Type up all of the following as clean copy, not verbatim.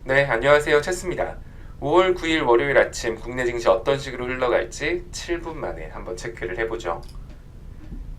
네, 안녕하세요. 체스입니다. 5월 9일 월요일 아침 국내 증시 어떤 식으로 흘러갈지 7분 만에 한번 체크를 해보죠.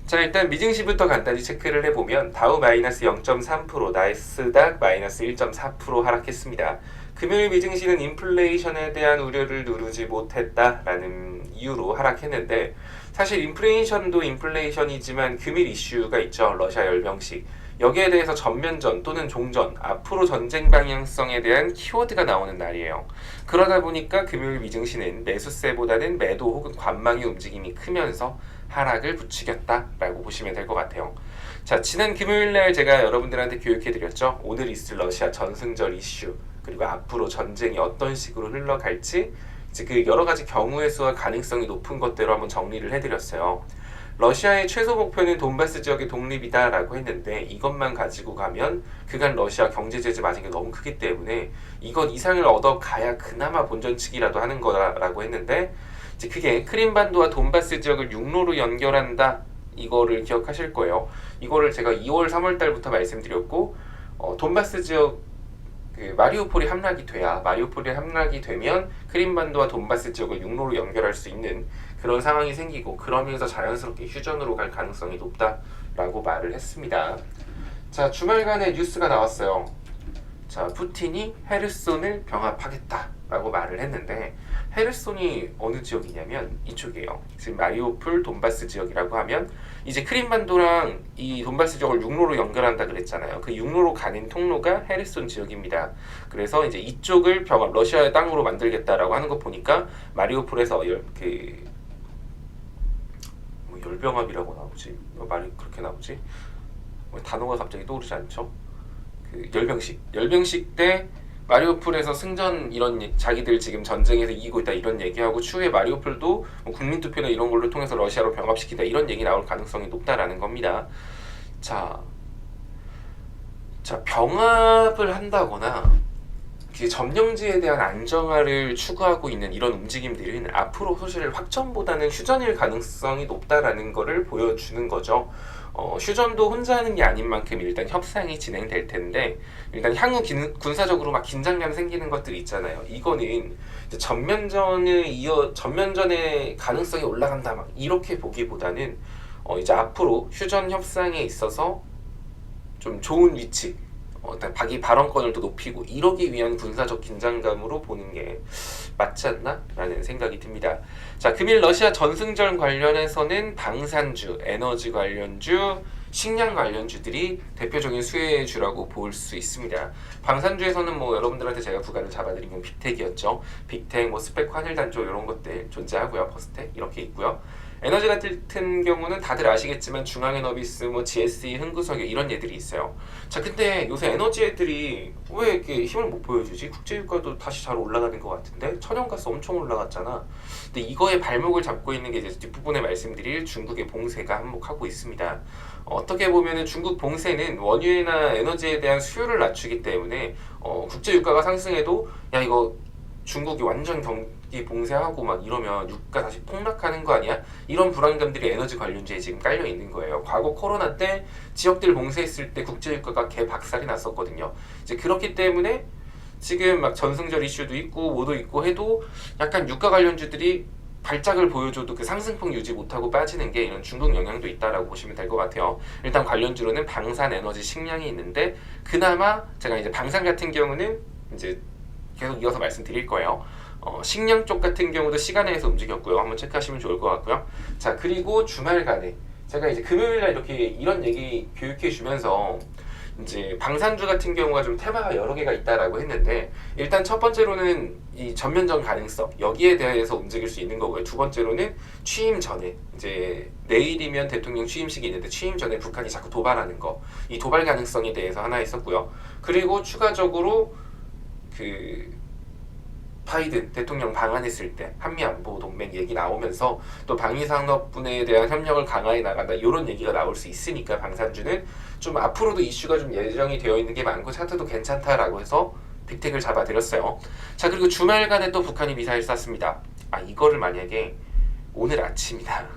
자, 일단 미증시부터 간단히 체크를 해보면 다우 마이너스 0.3%, 나스닥 마이너스 1.4% 하락했습니다. 금요일 미증시는 인플레이션에 대한 우려를 누르지 못했다라는 이유로 하락했는데, 사실 인플레이션도 인플레이션이지만 금일 이슈가 있죠. 러시아 열병식. 여기에 대해서 전면전 또는 종전, 앞으로 전쟁 방향성에 대한 키워드가 나오는 날이에요. 그러다 보니까 금요일 미증시는 매수세보다는 매도 혹은 관망의 움직임이 크면서 하락을 부추겼다라고 보시면 될 것 같아요. 자, 지난 금요일날 제가 여러분들한테 교육해드렸죠. 오늘 있을 러시아 전승절 이슈, 그리고 앞으로 전쟁이 어떤 식으로 흘러갈지 이제 그 여러 가지 경우의 수와 가능성이 높은 것대로 한번 정리를 해드렸어요. 러시아의 최소 목표는 돈바스 지역의 독립이다라고 했는데, 이것만 가지고 가면 그간 러시아 경제 제재 맞은 게 너무 크기 때문에 이것 이상을 얻어가야 그나마 본전치기라도 하는 거라고 했는데, 이제 그게 크림반도와 돈바스 지역을 육로로 연결한다, 이거를 기억하실 거예요. 이거를 제가 2월 3월 달부터 말씀드렸고, 돈바스 지역 마리우폴이 함락이 되면 크림반도와 돈바스 지역을 육로로 연결할 수 있는 그런 상황이 생기고, 그러면서 자연스럽게 휴전으로 갈 가능성이 높다라고 말을 했습니다. 자, 주말간에 뉴스가 나왔어요. 자, 푸틴이 헤르손을 병합하겠다라고 말을 했는데, 헤르손이 어느 지역이냐면 이쪽이에요. 지금 마리우폴 돈바스 지역이라고 하면 이제 크림반도랑 이 돈바스 지역을 육로로 연결한다 그랬잖아요. 그 육로로 가는 통로가 헤르손 지역입니다. 그래서 이제 이쪽을 병합, 러시아의 땅으로 만들겠다라고 하는 거 보니까 마리우폴에서 열병합이라고 나오지? 말이 그렇게 나오지? 단어가 갑자기 떠오르지 않죠? 열병식 때 마리우폴에서 승전, 이런 자기들 지금 전쟁에서 이기고 있다 이런 얘기하고, 추후에 마리우폴도 국민투표나 이런 걸로 통해서 러시아로 병합시키다 이런 얘기 나올 가능성이 높다라는 겁니다. 자, 병합을 한다거나 점령지에 대한 안정화를 추구하고 있는 이런 움직임들은 앞으로 사실 확전보다는 휴전일 가능성이 높다라는 거를 보여주는 거죠. 휴전도 혼자 하는 게 아닌 만큼 일단 협상이 진행될 텐데, 일단 향후 군사적으로 막 긴장감 생기는 것들 있잖아요. 이거는 전면전의 가능성이 올라간다 막 이렇게 보기보다는 이제 앞으로 휴전 협상에 있어서 좀 좋은 위치, 자기 발언권을 더 높이고 이러기 위한 군사적 긴장감으로 보는 게 맞지 않나? 라는 생각이 듭니다. 자, 금일 러시아 전승절 관련해서는 방산주, 에너지 관련주, 식량 관련주들이 대표적인 수혜주라고 볼 수 있습니다. 방산주에서는 여러분들한테 제가 구간을 잡아드린 건 빅텍이었죠. 빅텍, 스펙 환일 단조 이런 것들 존재하고요. 퍼스텍 이렇게 있고요. 에너지 같은 경우는 다들 아시겠지만 중앙에너비스, GSE, 흥구석유 이런 애들이 있어요. 자, 근데 요새 에너지 애들이 왜 이렇게 힘을 못 보여주지? 국제유가도 다시 잘 올라가는 것 같은데? 천연가스 엄청 올라갔잖아. 근데 이거에 발목을 잡고 있는 게 이제 뒷부분에 말씀드릴 중국의 봉쇄가 한몫하고 있습니다. 어떻게 보면은 중국 봉쇄는 원유나 에너지에 대한 수요를 낮추기 때문에 국제유가가 상승해도 야 이거 중국이 완전 경기 봉쇄하고 막 이러면 유가 다시 폭락하는 거 아니야? 이런 불안감들이 에너지 관련주에 지금 깔려 있는 거예요. 과거 코로나 때 지역들 봉쇄했을 때 국제유가가 개박살이 났었거든요. 이제 그렇기 때문에 지금 막 전승절 이슈도 있고 뭐도 있고 해도 약간 유가 관련주들이 발작을 보여줘도 그 상승폭 유지 못하고 빠지는 게 이런 중국 영향도 있다라고 보시면 될 것 같아요. 일단 관련주로는 방산, 에너지, 식량이 있는데, 그나마 제가 이제 방산 같은 경우는 이제 계속 이어서 말씀드릴 거예요. 식량 쪽 같은 경우도 시간에서 움직였고요. 한번 체크하시면 좋을 것 같고요. 자, 그리고 주말간에 제가 이제 금요일날 이렇게 이런 얘기 교육해 주면서 이제 방산주 같은 경우가 좀 테마가 여러 개가 있다라고 했는데, 일단 첫 번째로는 이 전면전 가능성, 여기에 대해서 움직일 수 있는 거고요. 두 번째로는 취임 전에, 이제 내일이면 대통령 취임식이 있는데 취임 전에 북한이 자꾸 도발하는 거, 이 도발 가능성에 대해서 하나 있었고요. 그리고 추가적으로 바이든 대통령 방한했을 때 한미안보 동맹 얘기 나오면서 또 방위산업분에 대한 협력을 강화해 나간다 이런 얘기가 나올 수 있으니까, 방산주는 좀 앞으로도 이슈가 좀 예정이 되어 있는 게 많고 차트도 괜찮다라고 해서 빅텍을 잡아드렸어요. 자, 그리고 주말간에 또 북한이 미사일 쐈습니다. 이거를 만약에 오늘 아침이다,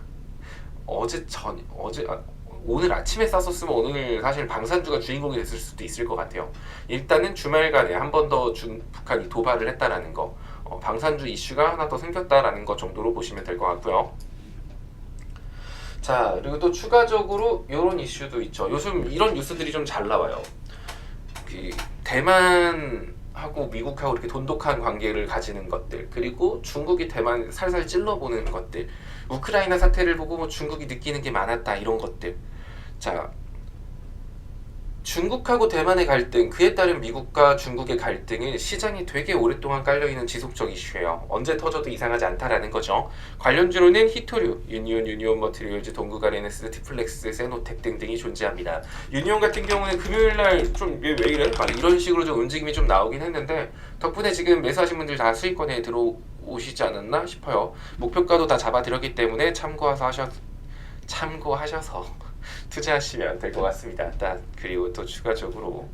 오늘 아침에 쌌었으면 오늘 사실 방산주가 주인공이 됐을 수도 있을 것 같아요. 일단은 주말간에 한 번 더 북한이 도발을 했다라는 거, 방산주 이슈가 하나 더 생겼다라는 것 정도로 보시면 될 것 같고요. 자, 그리고 또 추가적으로 이런 이슈도 있죠. 요즘 이런 뉴스들이 좀 잘 나와요. 그 대만하고 미국하고 이렇게 돈독한 관계를 가지는 것들, 그리고 중국이 대만 살살 찔러보는 것들, 우크라이나 사태를 보고 뭐 중국이 느끼는 게 많았다 이런 것들. 자, 중국하고 대만의 갈등, 그에 따른 미국과 중국의 갈등은 시장이 되게 오랫동안 깔려있는 지속적 이슈예요. 언제 터져도 이상하지 않다라는 거죠. 관련주로는 히토류, 유니온 머티리얼즈, 동구가 레네스, 티플렉스, 세노텍 등등이 존재합니다. 유니온 같은 경우는 금요일날 좀 왜 이래? 막 이런 식으로 좀 움직임이 좀 나오긴 했는데 덕분에 지금 매수하신 분들 다 수익권에 들어오시지 않았나 싶어요. 목표가도 다 잡아드렸기 때문에 참고하셔서 투자하시면 될 것 같습니다. 그리고 또 추가적으로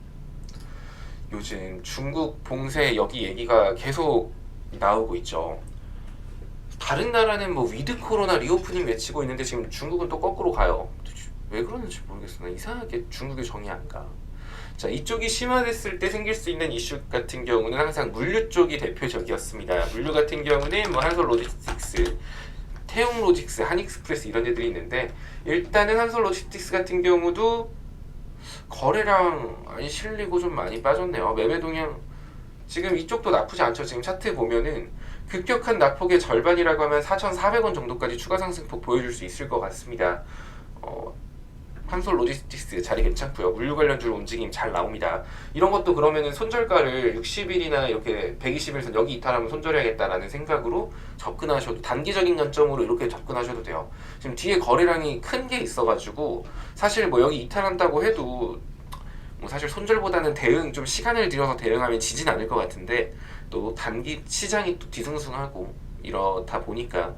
요즘 중국 봉쇄 여기 얘기가 계속 나오고 있죠. 다른 나라는 뭐 위드 코로나 리오프닝 외치고 있는데 지금 중국은 또 거꾸로 가요. 왜 그러는지 모르겠어. 나 이상하게 중국의 정이 안 가. 자, 이쪽이 심화됐을 때 생길 수 있는 이슈 같은 경우는 항상 물류 쪽이 대표적이었습니다. 물류 같은 경우는 뭐 한솔 로지스틱스, 태용 로직스, 한익스프레스 이런 데들이 있는데 일단은 한솔 로지스틱스 같은 경우도 거래량 많이 실리고 좀 많이 빠졌네요. 매매 동향 지금 이쪽도 나쁘지 않죠. 지금 차트 보면은 급격한 낙폭의 절반이라고 하면 4,400원 정도까지 추가 상승폭 보여줄 수 있을 것 같습니다. 한솔 로지스틱스 자리 괜찮고요. 물류 관련주로 움직임 잘 나옵니다. 이런 것도 그러면은 손절가를 60일이나 이렇게 120일선 여기 이탈하면 손절해야겠다라는 생각으로 접근하셔도, 단기적인 관점으로 이렇게 접근하셔도 돼요. 지금 뒤에 거래량이 큰 게 있어가지고 사실 뭐 여기 이탈한다고 해도 뭐 사실 손절보다는 대응, 좀 시간을 들여서 대응하면 지진 않을 것 같은데 또 단기 시장이 또 뒤숭숭하고 이렇다 보니까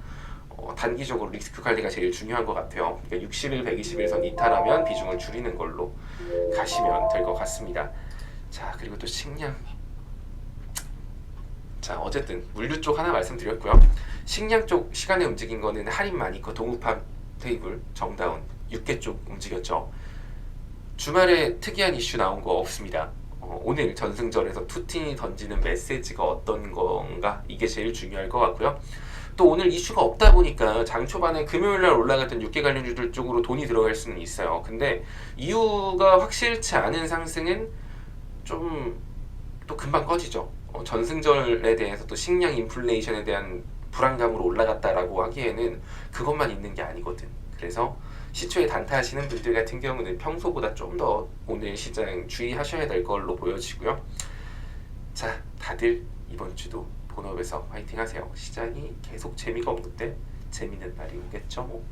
단기적으로 리스크 관리가 제일 중요한 것 같아요. 그러니까 60일, 120일선 이탈하면 비중을 줄이는 걸로 가시면 될 것 같습니다. 자, 그리고 또 식량. 자, 어쨌든 물류 쪽 하나 말씀드렸고요. 식량 쪽 시간에 움직인 거는 할인 마니커, 동우팜 테이블, 정다운 6개 쪽 움직였죠. 주말에 특이한 이슈 나온 거 없습니다. 오늘 전승절에서 투틴이 던지는 메시지가 어떤 건가, 이게 제일 중요할 것 같고요. 또 오늘 이슈가 없다 보니까 장 초반에 금요일날 올라갔던 6개 관련주들 쪽으로 돈이 들어갈 수는 있어요. 근데 이유가 확실치 않은 상승은 좀 또 금방 꺼지죠. 전승절에 대해서 또 식량 인플레이션에 대한 불안감으로 올라갔다라고 하기에는 그것만 있는 게 아니거든. 그래서 시초에 단타하시는 분들 같은 경우는 평소보다 좀 더 오늘 시장 주의하셔야 될 걸로 보여지고요. 자, 다들 이번 주도 본업에서 화이팅 하세요. 시장이 계속 재미가 없는데 재밌는 날이 오겠죠 뭐.